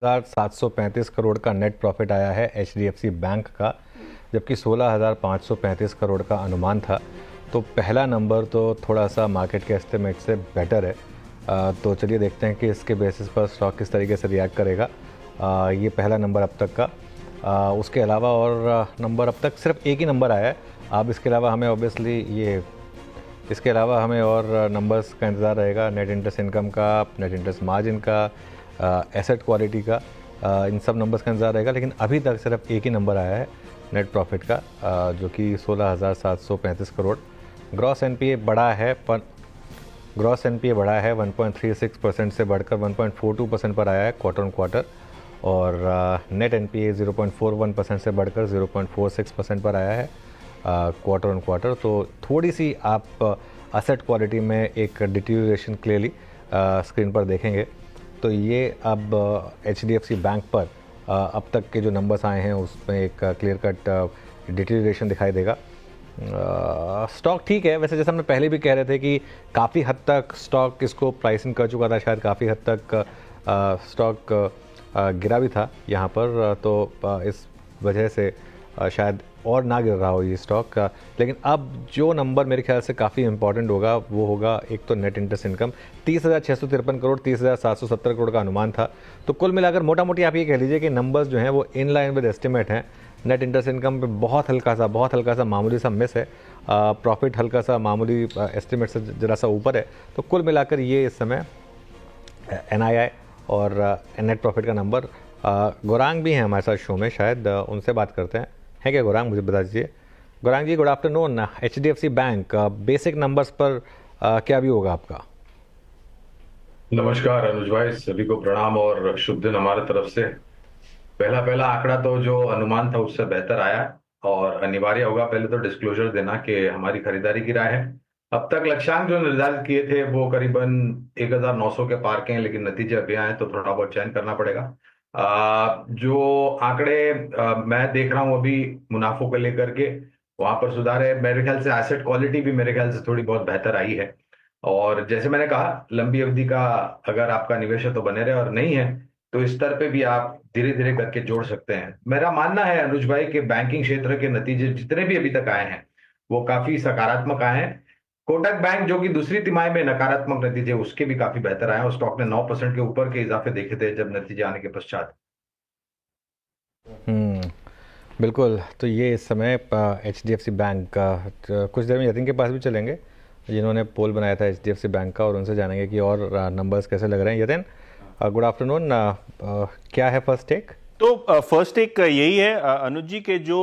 735 करोड़ का net profit आया है एचडीएफसी बैंक का, जबकि 16,535 करोड़ का अनुमान था। तो पहला नंबर तो थोड़ा सा मार्केट के एस्टिमेट से बेटर है। तो चलिए देखते हैं कि इसके बेसिस पर स्टॉक किस तरीके से रिएक्ट करेगा। ये पहला नंबर अब तक का। उसके अलावा और नंबर अब तक सिर्फ एक ही नंबर आया है। अब इसके अलावा हमें ऑब्वियसली इसके अलावा हमें और नंबर्स का इंतज़ार रहेगा, नेट इंटरेस्ट इनकम का, नेट इंटरेस्ट मार्जिन का, एसेट क्वालिटी का, इन सब नंबर्स का इंतज़ार रहेगा। लेकिन अभी तक सिर्फ एक ही नंबर आया है नेट प्रॉफिट का, जो कि 16,735 करोड़। ग्रॉस एनपीए बढ़ा है, पर ग्रॉस एनपीए बढ़ा है 1.36% से बढ़कर 1.42% पर आया है क्वार्टर ऑन क्वार्टर। और नेट एनपीए 0.41% से बढ़कर 0.46% पर आया है क्वार्टर ऑन क्वार्टर। तो थोड़ी सी आप असेट क्वालिटी में एक डिटीरियोरेशन क्लियरली स्क्रीन पर देखेंगे। तो ये अब एचडीएफसी बैंक पर अब तक के जो नंबर्स आए हैं उसमें एक क्लियर कट डिटीरियोरेशन दिखाई देगा। स्टॉक ठीक है वैसे, जैसे हमने पहले भी कह रहे थे कि काफ़ी हद तक स्टॉक इसको प्राइसिंग कर चुका था, शायद काफ़ी हद तक स्टॉक गिरा भी था यहाँ पर। तो इस वजह से शायद और ना गिर रहा हो ये स्टॉक। लेकिन अब जो नंबर मेरे ख्याल से काफ़ी इंपॉर्टेंट होगा वो होगा एक तो net interest income. 30,653 crore, 30,770 crore का अनुमान था। तो कुल मिलाकर मोटा मोटी आप ये कह लीजिए कि नंबर्स जो हैं वो इन लाइन विद एस्टिमेट हैं। नेट इंटरेस्ट इनकम पे बहुत हल्का सा मामूली सा मिस है। प्रॉफिट हल्का सा मामूली एस्टिमेट से ज़रा सा ऊपर है। तो कुल मिलाकर ये इस समय एनआईआई और नेट प्रॉफिट का नंबर। गौरांग भी हैं हमारे साथ शो में, शायद उनसे बात करते हैं। है क्या गौरांग, मुझे बता दीजिए। Gaurang ji good afternoon. HDFC bank basic numbers पर क्या भी होगा आपका? नमस्कार अनुज भाई, सभी को प्रणाम और शुभ दिन हमारे तरफ से। पहला पहला आंकड़ा तो जो अनुमान था उससे बेहतर आया और अनिवार्य होगा पहले तो डिस्क्लोजर देना कि हमारी खरीदारी की राय है। अब तक लक्ष्यांक जो निर्धारित किए थे वो करीबन 1900 के पार के हैं, लेकिन नतीजे अभी आए तो थोड़ा बहुत चयन करना पड़ेगा। जो आंकड़े मैं देख रहा हूं अभी मुनाफों को लेकर के, वहां पर सुधार है। मेरे ख्याल से एसेट क्वालिटी भी मेरे ख्याल से थोड़ी बहुत बेहतर आई है। और जैसे मैंने कहा, लंबी अवधि का अगर आपका निवेश है तो बने रहे, और नहीं है तो इस स्तर पे भी आप धीरे धीरे करके जोड़ सकते हैं। मेरा मानना है अनुज भाई कि बैंकिंग क्षेत्र के नतीजे जितने भी अभी तक आए हैं वो काफी सकारात्मक आए हैं। कोटक बैंक जो कि दूसरी तिमाही में नकारात्मक नतीजे उसके भी काफी बेहतर आए हैं, और स्टॉक ने 9% के ऊपर के इजाफे देखे थे जब नतीजे आने के पश्चात। बिल्कुल। तो ये इस समय एचडीएफसी बैंक का कुछ देर में यतिन के पास भी चलेंगे जिन्होंने पोल बनाया था एचडीएफसी बैंक का, और उनसे जानेंगे कि और नंबर्स कैसे लग रहे हैं। Yatin good afternoon. क्या है फर्स्ट टेक? तो फर्स्ट एक यही है अनुज जी के जो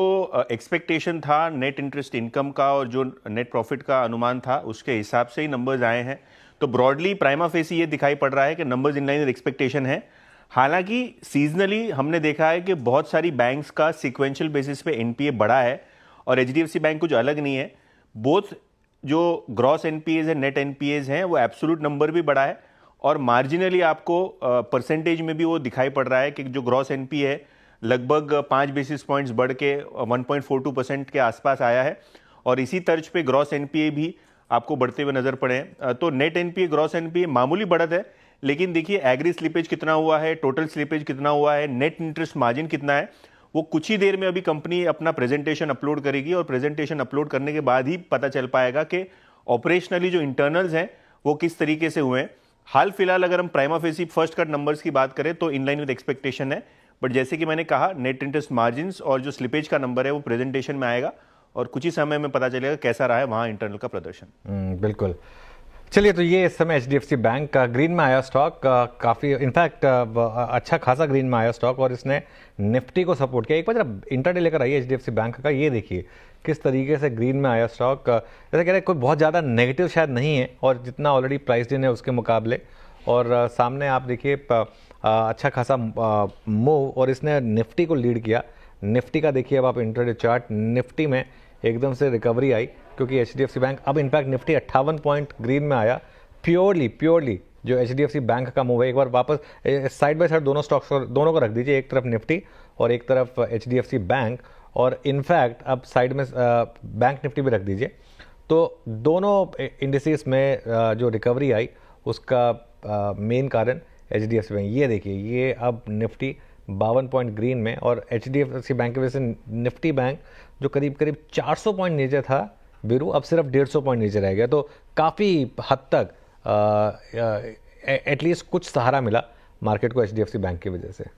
एक्सपेक्टेशन था नेट इंटरेस्ट इनकम का और जो नेट प्रॉफिट का अनुमान था उसके हिसाब से ही नंबर्स आए हैं। तो ब्रॉडली प्राइमा फेसी ये दिखाई पड़ रहा है कि numbers in line with expectation है। हालांकि सीजनली हमने देखा है कि बहुत सारी बैंक्स का सिक्वेंशियल बेसिस पे एनपीए बढ़ा है और एचडीएफसी बैंक कुछ अलग नहीं है। बोथ जो ग्रॉस एनपीएज है, नेट एनपीएज हैं, वो एब्सोल्यूट नंबर भी बढ़ा है और मार्जिनली आपको परसेंटेज में भी वो दिखाई पड़ रहा है कि जो ग्रॉस एनपी है लगभग 5 बेसिस पॉइंट्स बढ़ के 1.42% के आसपास आया है। और इसी तर्ज पे ग्रॉस एनपीए भी आपको बढ़ते हुए नजर पड़े हैं। तो नेट एनपीए, ग्रॉस एनपीए मामूली बढ़त है, लेकिन देखिए एग्री स्लिपेज कितना हुआ है, टोटल स्लिपेज कितना हुआ है, नेट इंटरेस्ट मार्जिन कितना है, वो कुछ ही देर में अभी कंपनी अपना प्रेजेंटेशन अपलोड करेगी और प्रेजेंटेशन अपलोड करने के बाद ही पता चल पाएगा कि ऑपरेशनली जो इंटरनल्स हैं वो किस तरीके से हुए हैं। हाल फिलहाल अगर हम prima facie first cut numbers की बात करें तो इन लाइन विद एक्सपेक्टेशन है। बट जैसे कि मैंने कहा, नेट इंटरेस्ट मार्जिन्स और जो स्लिपेज का नंबर है वो प्रेजेंटेशन में आएगा और कुछ ही समय में पता चलेगा कैसा रहा है वहां इंटरनल का प्रदर्शन। बिल्कुल। चलिए, तो ये इस समय एचडीएफसी बैंक का ग्रीन में आया स्टॉक, काफ़ी इनफैक्ट अच्छा खासा ग्रीन में आया स्टॉक, और इसने निफ्टी को सपोर्ट किया। एक बार जरा इंटरडे लेकर आइए एचडीएफसी बैंक का, ये देखिए किस तरीके से ग्रीन में आया स्टॉक। जैसे कह रहे कोई बहुत ज़्यादा नेगेटिव शायद नहीं है, और जितना ऑलरेडी प्राइस्ड इन है उसके मुकाबले। और सामने आप देखिए अच्छा खासा मूव, और इसने निफ्टी को लीड किया। निफ्टी का देखिए अब आप इंटरडे चार्ट, निफ्टी में एकदम से रिकवरी आई क्योंकि एचडीएफसी बैंक अब इनफैक्ट निफ्टी 58 पॉइंट ग्रीन में आया। प्योरली जो एचडीएफसी बैंक का मूव है, एक बार वापस साइड बाय साइड दोनों स्टॉक्स दोनों को रख दीजिए, एक तरफ निफ्टी और एक तरफ एचडीएफसी बैंक, और इनफैक्ट अब साइड में बैंक निफ्टी भी रख दीजिए। तो दोनों इंडिसेस में जो रिकवरी आई उसका मेन कारण HDFC बैंक। ये देखिए, ये अब निफ्टी 52 पॉइंट ग्रीन में, और HDFC बैंक की वजह से निफ्टी बैंक जो करीब करीब 400 पॉइंट नीचे था वीरू, अब सिर्फ 150 पॉइंट नीचे रह गया। तो काफ़ी हद तक एटलीस्ट कुछ सहारा मिला मार्केट को HDFC बैंक की वजह से।